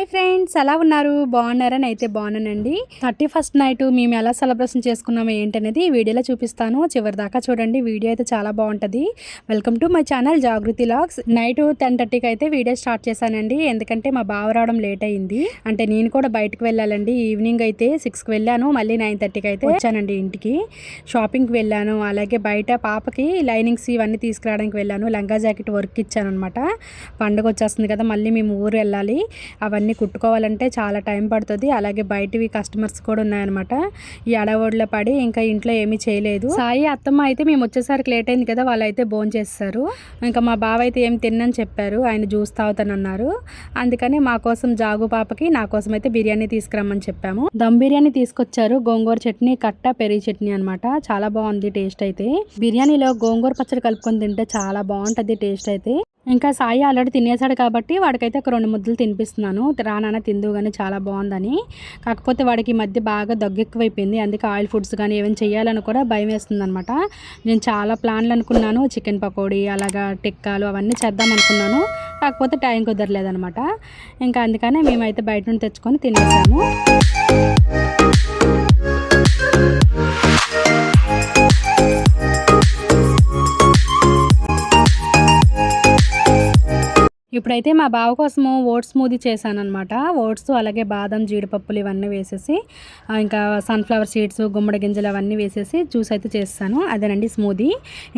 Hi friends, ఎలా ఉన్నారు? బాగున్నారని అయితే బాగున్నానండి. 31st నైట్ మేము ఎలా సెలబ్రేషన్ చేసుకున్నామో ఏంటనేది ఈ వీడియోలో చూపిస్తాను. చివరి దాకా చూడండి, వీడియో అయితే చాలా బాగుంటుంది. Welcome to my channel Jagruthi logs. Night 10:30కి అయితే వీడియో స్టార్ట్ చేశానండి. ఎందుకంటే మా బావ రావడం లేట్ అయింది. అంటే నేను కూడా బయటకు వెళ్ళాలండి. ఈవినింగ్ అయితే 6కి వెళ్ళాను, మళ్ళీ 9:30కి అయితే వచ్చానండి ఇంటికి. షాపింగ్కి వెళ్ళాను, అలాగే బయట పాపకి లైనింగ్స్ ఇవన్నీ తీసుకురావడానికి వెళ్ళాను. లంగా జాకెట్ వర్క్ ఇచ్చాను అనమాట. పండుగ వచ్చేస్తుంది కదా, మళ్ళీ మేము ఊరు వెళ్ళాలి. అవన్నీ కుట్టుకోవాలంటే చాలా టైం పడుతుంది. అలాగే బయటవి కస్టమర్స్ కూడా ఉన్నాయన్నమాట. ఈ అడవుడిలో పడి ఇంకా ఇంట్లో ఏమీ చేయలేదు. సాయి అత్తమ్మ అయితే మేము వచ్చేసరికి లేట్ అయింది కదా, వాళ్ళు అయితే భోజనం చేస్తారు. ఇంకా మా బావ అయితే ఏం తిన్నని చెప్పారు, ఆయన జ్యూస్ తాగుతానన్నారు. అందుకని మా కోసం జాగు పాపకి నా కోసం అయితే బిర్యానీ తీసుకురమ్మని చెప్పాము. దమ్ బిర్యానీ తీసుకొచ్చారు. గోంగూర చట్నీ, కట్ట, పెరుగు చట్నీ అనమాట. చాలా బాగుంది టేస్ట్ అయితే. బిర్యానీలో గోంగూర పచ్చడి కలుపుకొని తింటే చాలా బాగుంటుంది టేస్ట్ అయితే. ఇంకా సాయి ఆల్రెడీ తినేసాడు కాబట్టి వాడికైతే ఒక 2 ముద్దలు తినిపిస్తున్నాను. రానాన్న తిందు కానీ చాలా బాగుందని. కాకపోతే వాడికి ఈ మధ్య బాగా దగ్గు ఎక్కువైపోయింది. అందుకే ఆయిల్ ఫుడ్స్ కానీ ఏమైనా చేయాలని కూడా భయం వేస్తుంది అనమాట. నేను చాలా ప్లాన్లు అనుకున్నాను, చికెన్ పకోడీ అలాగా టిక్కాలు అవన్నీ చేద్దాం అనుకున్నాను. కాకపోతే టైం కుదరలేదనమాట. ఇంకా అందుకనే మేమైతే బయట నుండి తెచ్చుకొని తినేసాము. ఇప్పుడైతే మా బావ కోసము ఓట్స్ స్మూదీ చేశానమాట. ఓట్స్ అలాగే బాదం, జీడిపప్పులు ఇవన్నీ వేసేసి, ఇంకా సన్ఫ్లవర్ సీడ్స్, గుమ్మడి గింజలు అవన్నీ వేసేసి జ్యూస్ అయితే చేస్తాను. అదేనండి స్మూదీ.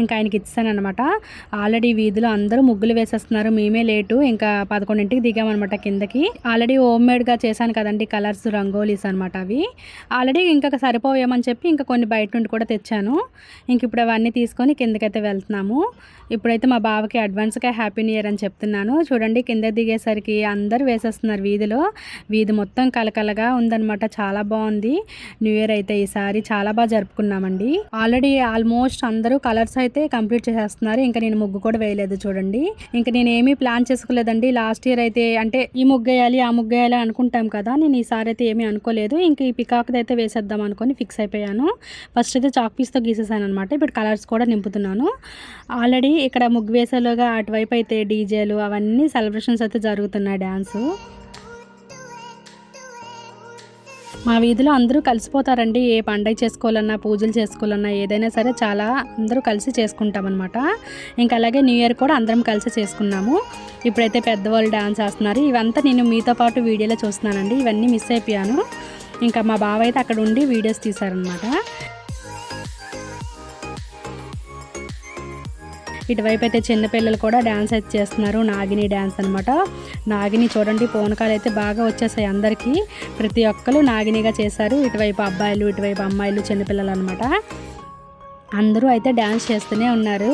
ఇంకా ఆయనకి ఇచ్చానమాట. ఆల్రెడీ వీధిలో అందరూ ముగ్గులు వేసేస్తున్నారు. మేమే లేటు, ఇంకా 11ంటికి దిగామన్నమాట కిందకి. ఆల్రెడీ హోమ్ మేడ్గా చేశాను కదండి, కలర్స్, రంగోలీస్ అనమాట. అవి ఆల్రెడీ ఇంకా సరిపోయేమని చెప్పి ఇంకా కొన్ని బయట నుండి కూడా తెచ్చాను. ఇంక ఇప్పుడు అవన్నీ తీసుకొని కిందకైతే వెళ్తున్నాము. ఇప్పుడైతే మా బావకి అడ్వాన్స్గా హ్యాపీ న్యూ ఇయర్ అని చెప్తున్నాను. చూడండి, కింద దిగేసరికి అందరూ వేసేస్తున్నారు వీధిలో. వీధి మొత్తం కలకలగా ఉందన్నమాట. చాలా బాగుంది న్యూ ఇయర్ అయితే. ఈసారి చాలా బాగా జరుపుకున్నామండి. ఆల్రెడీ ఆల్మోస్ట్ అందరూ కలర్స్ అయితే కంప్లీట్ చేసేస్తున్నారు. ఇంకా నేను ముగ్గు కూడా వేయలేదు చూడండి. ఇంకా నేను ఏమీ ప్లాన్ చేసుకోలేదండి. లాస్ట్ ఇయర్ అయితే అంటే ఈ ముగ్గు వేయాలి, ఆ ముగ్గు వేయాలి అనుకుంటాం కదా, నేను ఈసారి అయితే ఏమీ అనుకోలేదు. ఇంకా ఈ పికాక్ది అయితే వేసేద్దాం అనుకొని ఫిక్స్ అయిపోయాను. ఫస్ట్ అయితే చాక్ పీస్తో గీసేసాను అనమాట. ఇప్పుడు కలర్స్ కూడా నింపుతున్నాను. ఆల్రెడీ ఇక్కడ ముగ్గు వేసేలోగా అటువైపు అయితే డీజేలు అవన్నీ సెలబ్రేషన్స్ అయితే జరుగుతున్నాయి, డ్యాన్స్. మా వీధిలో అందరూ కలిసిపోతారండి. ఏ పండగ చేసుకోవాలన్నా, పూజలు చేసుకోవాలన్నా, ఏదైనా సరే చాలా అందరూ కలిసి చేసుకుంటాం అనమాట. ఇంకా అలాగే న్యూ ఇయర్ కూడా అందరం కలిసి చేసుకున్నాము. ఇప్పుడైతే పెద్దవాళ్ళు డ్యాన్స్ చేస్తున్నారు. ఇవంతా నేను మీతో పాటు వీడియోలో చూస్తున్నానండి. ఇవన్నీ మిస్ అయిపోయాను. ఇంకా మా బావ అయితే అక్కడ ఉండి వీడియోస్ తీశారనమాట. ఇటువైపు అయితే చిన్నపిల్లలు కూడా డ్యాన్స్ అయితే చేస్తున్నారు. నాగిని డ్యాన్స్ అనమాట. నాగిని చూడండి, పూనకాలు అయితే బాగా వచ్చేసాయి అందరికీ. ప్రతి ఒక్కరు నాగినిగా చేశారు. ఇటువైపు అబ్బాయిలు, ఇటువైపు అమ్మాయిలు, చిన్నపిల్లలు అనమాట. అందరూ అయితే డ్యాన్స్ చేస్తూనే ఉన్నారు.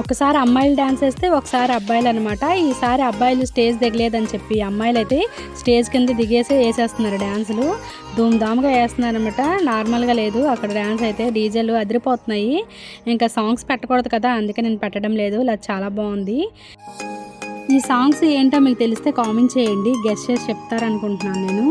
ఒకసారి అమ్మాయిలు డ్యాన్స్ వేస్తే ఒకసారి అబ్బాయిలు అనమాట. ఈసారి అబ్బాయిలు స్టేజ్ దిగలేదని చెప్పి అమ్మాయిలు అయితే స్టేజ్ కింద దిగేసి వేసేస్తున్నారు డ్యాన్సులు. ధూమ్ధామ్గా వేస్తున్నారు అనమాట. నార్మల్గా లేదు అక్కడ డ్యాన్స్ అయితే. డీజేలు అదిరిపోతున్నాయి. ఇంకా సాంగ్స్ పెట్టకూడదు కదా, అందుకే నేను పెట్టడం లేదు. ఇలా చాలా బాగుంది. ఈ సాంగ్స్ ఏంటో మీకు తెలిస్తే కామెంట్ చేయండి, గెస్ట్ చేసి చెప్తారనుకుంటున్నాను నేను.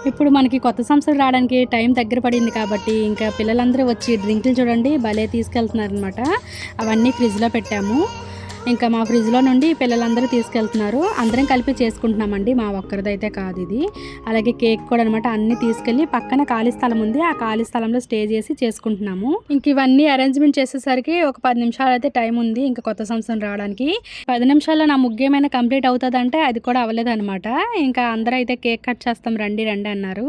ఇప్పుడు మనకి కొత్త సంవత్సరం రావడానికి టైం దగ్గర పడింది కాబట్టి ఇంకా పిల్లలందరూ వచ్చి డ్రింకులు చూడండి భలే తీసుకెళ్తున్నారనమాట. అవన్నీ ఫ్రిడ్జ్లో పెట్టాము. ఇంకా మా ఫ్రిడ్జ్లో నుండి పిల్లలందరూ తీసుకెళ్తున్నారు. అందరం కలిపి చేసుకుంటున్నామండి, మా ఒక్కరిదైతే కాదు ఇది. అలాగే కేక్ కూడా అనమాట అన్నీ తీసుకెళ్ళి పక్కన ఖాళీ స్థలం ఉంది, ఆ ఖాళీ స్థలంలో స్టే చేసి చేసుకుంటున్నాము. ఇంక ఇవన్నీ అరేంజ్మెంట్ చేసేసరికి ఒక 10 నిమిషాలు అయితే టైం ఉంది ఇంకా కొత్త సంవత్సరం రావడానికి. 10 నిమిషాల్లో నా ముగ్గు ఏమైనా కంప్లీట్ అవుతుందంటే అది కూడా అవ్వలేదన్నమాట. ఇంకా అందరూ అయితే కేక్ కట్ చేస్తాం రండి రండి అన్నారు.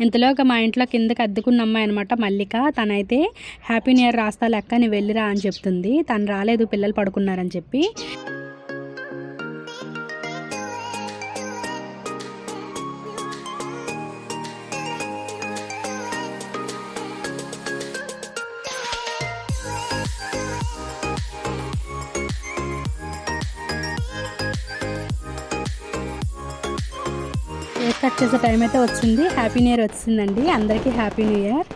ఇంతలోగా మా ఇంట్లో కిందకి అద్దుకున్న అమ్మాయి అనమాట మల్లిక, తనైతే హ్యాపీ న్యూ ఇయర్ రాస్తా లెక్క నీ వెళ్ళిరా అని చెప్తుంది. తను రాలేదు, పిల్లలు పడుకున్నారని చెప్పి. కేక్ కట్ చేసే టైం అయితే వచ్చింది. హ్యాపీ న్యూ ఇయర్ వచ్చిందండి, అందరికీ హ్యాపీ న్యూ ఇయర్.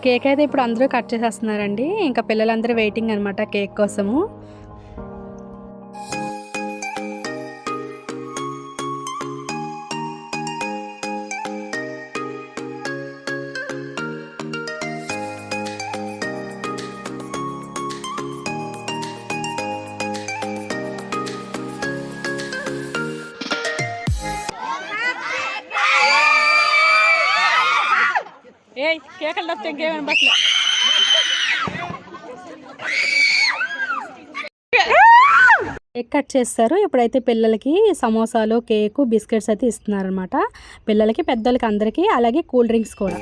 కేక్ అయితే ఇప్పుడు అందరూ కట్ చేసేస్తున్నారండి. ఇంకా పిల్లలందరూ వెయిటింగ్ అనమాట కేక్ కోసము. కేకలు తప్పితే ఇంకేమైనా బట్టలు కేక్ కట్ చేస్తారు. ఇప్పుడైతే పిల్లలకి సమోసాలు, కేకు, బిస్కెట్స్ అయితే ఇస్తున్నారు అనమాట. పిల్లలకి, పెద్దలకి అందరికీ. అలాగే కూల్ డ్రింక్స్ కూడా.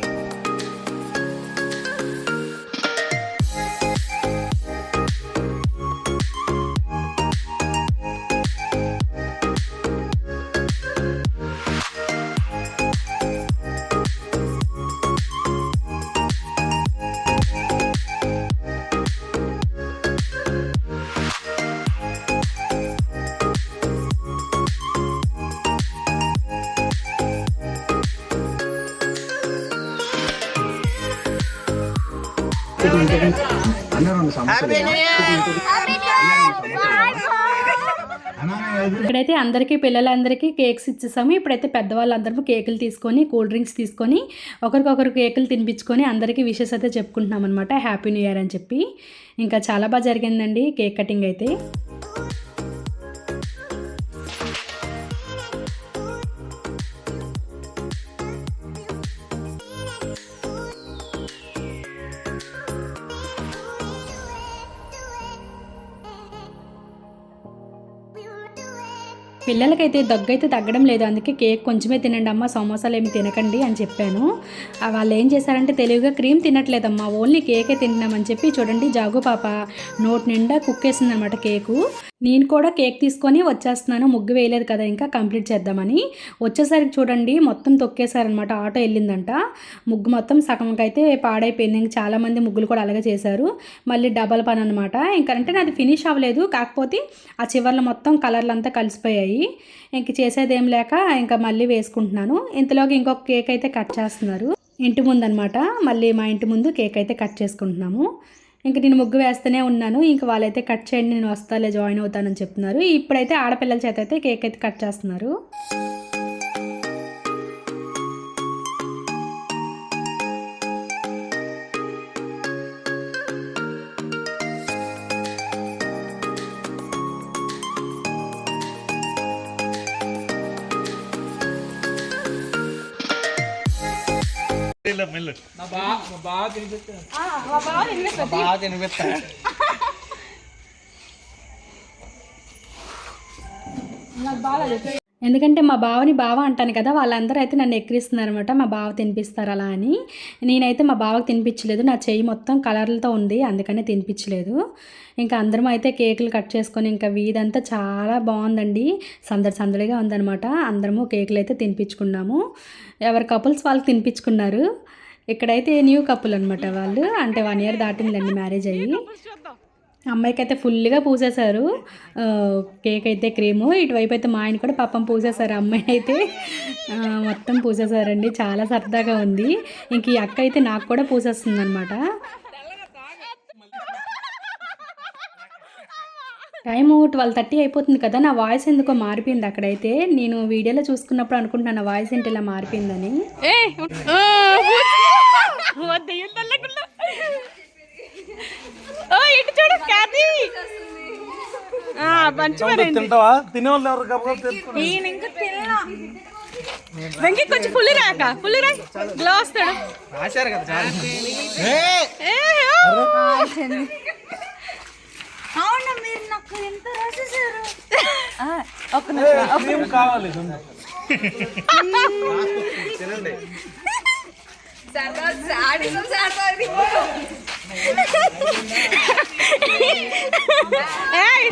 ఇక్కడైతే అందరికీ పిల్లలందరికీ కేక్స్ ఇచ్చేసాము. ఇప్పుడైతే పెద్దవాళ్ళందరూ కేకులు తీసుకొని, కూల్ డ్రింక్స్ తీసుకొని, ఒకరికొకరు కేకులు తినిపించుకొని అందరికీ విషెస్ అయితే చెప్పుకుంటున్నాం అనమాట, హ్యాపీ న్యూ ఇయర్ అని చెప్పి. ఇంకా చాలా బాగా జరిగిందండి కేక్ కటింగ్ అయితే. పిల్లలకైతే దగ్గైతే తగ్గడం లేదు, అందుకే కేక్ కొంచెమే తినండి అమ్మ, సమోసాలు ఏమి తినకండి అని చెప్పాను. వాళ్ళు ఏం చేశారంటే తెలివిగా క్రీమ్ తినట్లేదమ్మా, ఓన్లీ కేకే తింటున్నామని చెప్పి. చూడండి జాగు పాప నోట్ నిండా కుక్కేసింది అనమాట కేకు. నేను కూడా కేక్ తీసుకొని వచ్చేస్తున్నాను, ముగ్గు వేయలేదు కదా ఇంకా కంప్లీట్ చేద్దామని. వచ్చేసరికి చూడండి మొత్తం తొక్కేశారనమాట, ఆటో వెళ్ళిందంట. ముగ్గు మొత్తం సగంకి అయితే పాడైపోయింది. ఇంకా చాలామంది ముగ్గులు కూడా అలాగే చేశారు. మళ్ళీ డబల్ పని అనమాట. ఇంకా అంటే నాది ఫినిష్ అవ్వలేదు, కాకపోతే ఆ చివర్లో మొత్తం కలర్లు అంతా కలిసిపోయాయి. ఇంక చేసేది ఏం లేక ఇంకా మళ్ళీ వేసుకుంటున్నాను. ఇంతలోకి ఇంకొక కేక్ అయితే కట్ చేస్తున్నారు ఇంటి ముందు అనమాట. మళ్ళీ మా ఇంటి ముందు కేక్ అయితే కట్ చేసుకుంటున్నాము. ఇంక నేను ముగ్గు వేస్తూనే ఉన్నాను. ఇంక వాళ్ళైతే కట్ చేయండి నేను వస్తాలే జాయిన్ అవుతానని చెప్తున్నారు. ఇప్పుడైతే ఆడపిల్లల చేత అయితే కేక్ అయితే కట్ చేస్తున్నారు. ఎందుకంటే మా బావని బావ అంటాను కదా, వాళ్ళందరూ అయితే నన్ను ఎక్కిరిస్తున్నారు అనమాట, మా బావ తినిపిస్తారు అలా అని. నేనైతే మా బావకు తినిపించలేదు, నా చెయ్యి మొత్తం కలర్లతో ఉంది, అందుకనే తినిపించలేదు. ఇంకా అందరం అయితే కేకులు కట్ చేసుకొని ఇంకా వీధంతా చాలా బాగుందండి, సందడి సందడిగా ఉందనమాట. అందరము కేకులు అయితే తినిపించుకున్నాము. ఎవరి కపుల్స్ వాళ్ళకి తినిపించుకున్నారు. ఇక్కడైతే న్యూ కపుల్ అనమాట వాళ్ళు, అంటే 1 year దాటిందండి మ్యారేజ్ అయ్యి. అమ్మాయికి అయితే ఫుల్గా పూసేశారు కేక్ అయితే క్రీము. ఇటువైపు అయితే మా ఆయన కూడా పాపం పూసేశారు అమ్మాయిని అయితే మొత్తం పూసేశారండి. చాలా సరదాగా ఉంది. ఇంక ఈ అక్క అయితే నాకు కూడా పూసేస్తుంది అనమాట. టైము 12:30 అయిపోతుంది కదా. నా వాయిస్ ఎందుకో మారిపోయింది అక్కడైతే. నేను వీడియోలో చూసుకున్నప్పుడు అనుకుంటున్నాను నా వాయిస్ ఏంటి ఇలా మారిపోయిందని. వెంకీ కొంచెం ఫుల్ రాక ఫుల్ రా గ్లో వస్తాడు. అవునా మీరు నాకు ఎంత రాసేసారు. కావాలి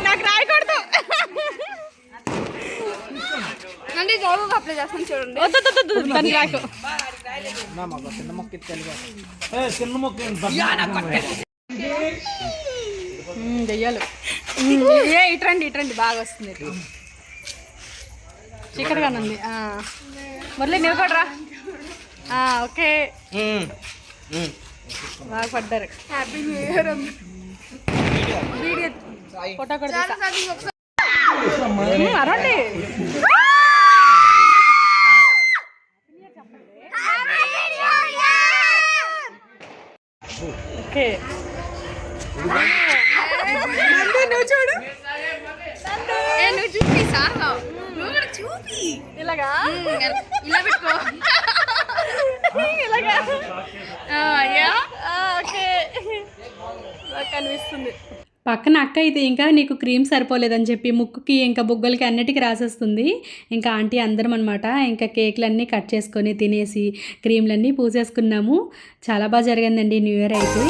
నాకు రాయకూడదు. జాబ్ అప్లై చేస్తాను చూడండి. చిన్న మొక్క దెయ్యాలు ఇట్రండి బాగా వస్తుంది. చీకటిగానే ఉంది. మురళి నిలబడరా. ఓకే బాగా పడ్డారు. Happy new year. Video photo కూడా అరండి. ఓకే నువ్వు చూడు. నువ్వు చూపి సార్ నువ్వు కూడా చూపి. ఇలాగా ఇలా పెట్టుకో. ఇలాగా ఓకే కనిపిస్తుంది. పక్కన అక్క అయితే ఇంకా నీకు క్రీమ్ సరిపోలేదని చెప్పి ముక్కుకి ఇంకా బుగ్గలకి అన్నిటికీ రాసేస్తుంది. ఇంకా ఆంటీ అందరం అనమాట ఇంకా కేక్లన్నీ కట్ చేసుకొని తినేసి క్రీమ్లన్నీ పూసేసుకున్నాము. చాలా బాగా జరిగిందండి న్యూ ఇయర్ అయితే.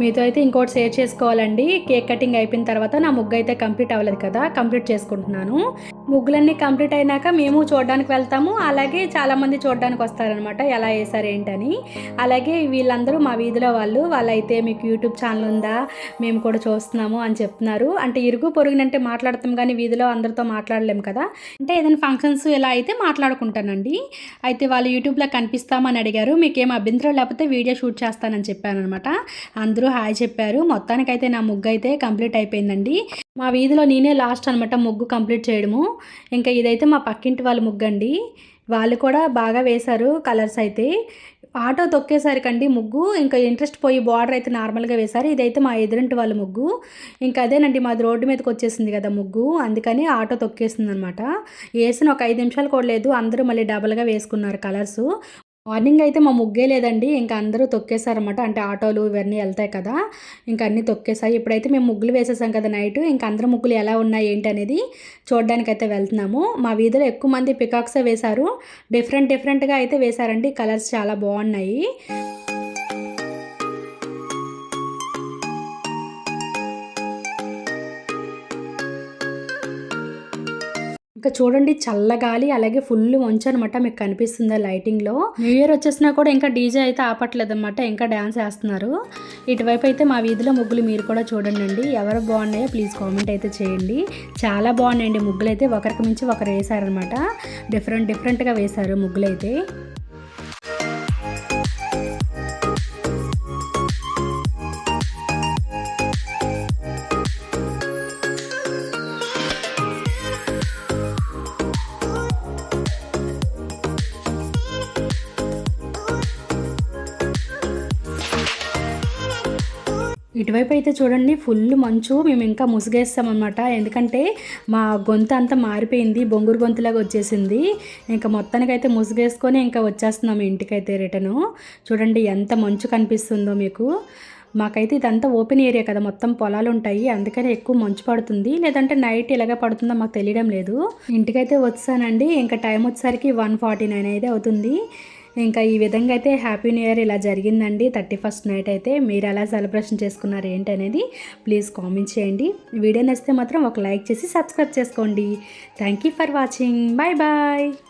మీతో అయితే ఇంకోటి షేర్ చేసుకోవాలండి. కేక్ కటింగ్ అయిపోయిన తర్వాత నా ముగ్గు అయితే కంప్లీట్ అవ్వలేదు కదా, కంప్లీట్ చేసుకుంటున్నాను. ముగ్గులన్నీ కంప్లీట్ అయినాక మేము చూడడానికి వెళ్తాము. అలాగే చాలామంది చూడడానికి వస్తారనమాట ఎలా వేసారు ఏంటని. అలాగే వీళ్ళందరూ మా వీధిలో వాళ్ళైతే మీకు యూట్యూబ్ ఛానల్ ఉందా, మేము కూడా చూస్తున్నాము అని చెప్తున్నారు. అంటే ఇరుగు పొరుగునంటే మాట్లాడతాం కానీ వీధిలో అందరితో మాట్లాడలేము కదా. అంటే ఏదైనా ఫంక్షన్స్ ఇలా అయితే మాట్లాడుకుంటానండి. అయితే వాళ్ళు యూట్యూబ్లో కనిపిస్తామని అడిగారు. మీకేం అభ్యంతరం లేకపోతే వీడియో షూట్ చేస్తానని చెప్పాను అనమాట. అందరూ హాయ్ చెప్పారు. మొత్తానికైతే నా ముగ్గు అయితే కంప్లీట్ అయిపోయిందండి. మా వీధిలో నేనే లాస్ట్ అనమాట ముగ్గు కంప్లీట్ చేయడము. ఇంకా ఇదైతే మా పక్కింటి వాళ్ళ ముగ్గు అండి. వాళ్ళు కూడా బాగా వేశారు కలర్స్ అయితే. ఆటో తొక్కేసరికండి ముగ్గు ఇంకా ఇంట్రెస్ట్ పోయి బార్డర్ అయితే నార్మల్గా వేశారు. ఇదైతే మా ఎదురింటి వాళ్ళ ముగ్గు. ఇంకా అదేనండి మాది రోడ్డు మీదకి వచ్చేసింది కదా ముగ్గు, అందుకని ఆటో తొక్కేసింది అనమాట. వేసిన ఒక 5 నిమిషాలు కూడా లేదు, అందరూ మళ్ళీ డబల్గా వేసుకున్నారు కలర్స్. మార్నింగ్ అయితే మా ముగ్గే లేదండి, ఇంకా అందరూ తొక్కేశారన్నమాట. అంటే ఆటోలు ఇవన్నీ వెళ్తాయి కదా, ఇంకా అన్నీ తొక్కేసాయి. ఇప్పుడైతే మేము ముగ్గులు వేసేసాం కదా నైట్, ఇంకా అందరూ ముగ్గులు ఎలా ఉన్నాయి ఏంటి అనేది చూడడానికి అయితే వెళ్తున్నాము. మా వీధిలో ఎక్కువ మంది పికాక్సే వేశారు. డిఫరెంట్గా అయితే వేశారండి. కలర్స్ చాలా బాగున్నాయి. ఇంకా చూడండి చల్లగాలి అలాగే ఫుల్ మంచు అనమాట. మీకు కనిపిస్తుందా లైటింగ్లో. న్యూ ఇయర్ వచ్చేసినా కూడా ఇంకా డీజే అయితే ఆపట్లేదు అనమాట, ఇంకా డ్యాన్స్ వేస్తున్నారు. ఇటువైపు అయితే మా వీధిలో ముగ్గులు మీరు కూడా చూడండి. ఎవరు బాగున్నాయో ప్లీజ్ కామెంట్ అయితే చేయండి. చాలా బాగున్నాయండి ముగ్గులు అయితే, ఒకరికి మించి ఒకరు వేశారనమాట. డిఫరెంట్గా వేశారు ముగ్గులు అయితే. ఇటువైపు అయితే చూడండి ఫుల్ మంచు. మేము ఇంకా ముసుగేస్తామన్నమాట, ఎందుకంటే మా గొంతు అంతా మారిపోయింది, బొంగురు గొంతులాగా వచ్చేసింది. ఇంకా మొత్తానికైతే ముసుగేసుకొని ఇంకా వచ్చేస్తున్నాము ఇంటికైతే రిటర్ను. చూడండి ఎంత మంచు కనిపిస్తుందో మీకు. మాకైతే ఇదంతా ఓపెన్ ఏరియా కదా, మొత్తం పొలాలు ఉంటాయి, అందుకని ఎక్కువ మంచు పడుతుంది. లేదంటే నైట్ ఇలాగే పడుతుందో మాకు తెలియడం లేదు. ఇంటికైతే వచ్చానండి. ఇంకా టైం వచ్చేసరికి 1:49 అయితే అవుతుంది. ఇంకా ఈ విధంగా అయితే హ్యాపీ న్యూ ఇయర్ ఇలా జరిగిందండి 31st నైట్ అయితే. మీరు ఎలా సెలబ్రేషన్ చేసుకున్నారు ఏంటి అనేది ప్లీజ్ కామెంట్ చేయండి. వీడియో నచ్చితే మాత్రం ఒక లైక్ చేసి సబ్స్క్రైబ్ చేసుకోండి. Thank you for watching. Bye bye.